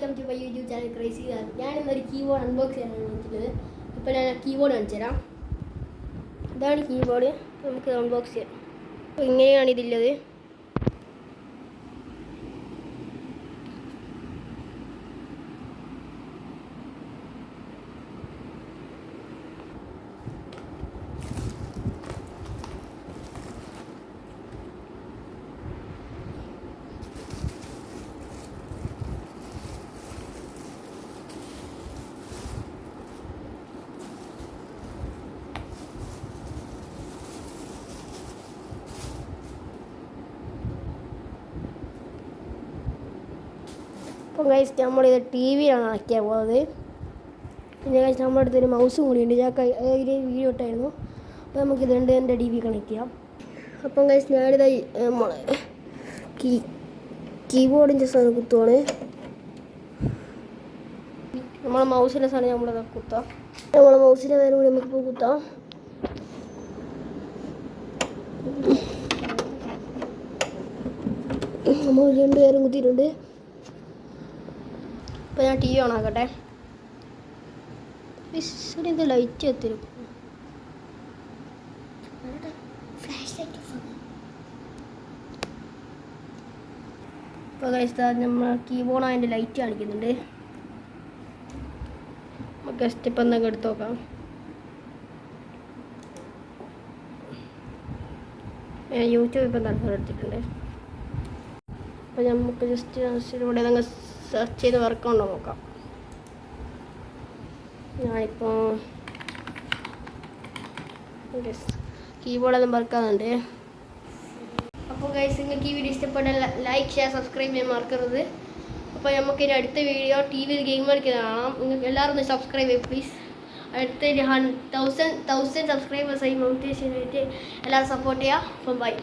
Welcome to my YouTube channel crazy. ഞാൻ ഇന്നൊരു keyboard unbox ചെയ്യാനാണ് വിളിക്കുന്നത്. ഇപ്പോൾ ഞാൻ കീബോർഡ് കാണിച്ചു തരാം. ഇതാണ് കീബോർഡ്. നമുക്ക് അൺബോക്സ് ചെയ്യാം. അപ്പോൾ ഇങ്ങനെയാണ് ഇതില്ലത്. അപ്പോൾ ഗൈസ് നമ്മളിത് ടി വിയിലാണ് ആക്കിയാൽ പോകുന്നത്. പിന്നെ ഗൈസ് നമ്മുടെ അടുത്തൊരു മൗസും കൂടിയുണ്ട്. ഞാൻ അതിൽ വീഡിയോ ഇട്ടായിരുന്നു. അപ്പോൾ നമുക്ക് ഇത് എൻ്റെ ടി വി കണക്ട് ചെയ്യാം. അപ്പം ഗൈസ് ഞാനിത് നമ്മളെ കീബോർഡിൻ്റെ സാധനം കുത്തുവാണ്. നമ്മളെ മൗസിൻ്റെ സാധനം നമ്മളത് കുത്താം. നമ്മളെ മൗസിൻ്റെ നേരം കൂടി നമുക്കിപ്പോൾ കുത്താം. നമ്മൾ 2 പേരും കുത്തിയിട്ടുണ്ട്. ഇപ്പോൾ ഞാൻ ടി വി ഓൺ ആക്കട്ടെ. ഇത് ലൈറ്റ് എത്തിരും. ഇപ്പോൾ കഴിച്ചാൽ നമ്മൾ കീബോർഡ് അതിൻ്റെ ലൈറ്റ് കാണിക്കുന്നുണ്ട്. നമുക്ക് സ്റ്റെപ്പ് എന്നൊക്കെ എടുത്ത് നോക്കാം. ഞാൻ യൂട്യൂബ് ഇപ്പം തൽക്കാലം എടുത്തിട്ടുണ്ട്. അപ്പോൾ നമുക്ക് ജസ്റ്റ് ഇവിടെ നിങ്ങൾ സെർച്ച് ചെയ്ത് വർക്കുണ്ടോ നോക്കാം. ഞാനിപ്പോൾ കീബോർഡെല്ലാം വർക്കാകുന്നുണ്ട്. അപ്പോൾ ഗൈസ് നിങ്ങൾക്ക് ഈ വീഡിയോ ഇഷ്ടപ്പെട്ടാൽ ലൈക്ക്, ഷെയർ, സബ്സ്ക്രൈബ് ചെയ്യാൻ മറക്കരുത്. അപ്പോൾ നമുക്ക് ഇനി അടുത്ത വീഡിയോ ടി വിയിൽ ഗെയിം കളിക്കുന്നത് കാണാം. നിങ്ങൾക്ക് എല്ലാവരും ഒന്ന് സബ്സ്ക്രൈബ് ചെയ്യും പ്ലീസ്. അടുത്ത 1000 സബ്സ്ക്രൈബേഴ്സായി മോട്ടിവേഷൻ ആയിട്ട് എല്ലാവരും സപ്പോർട്ട് ചെയ്യുക. അപ്പം ബൈ.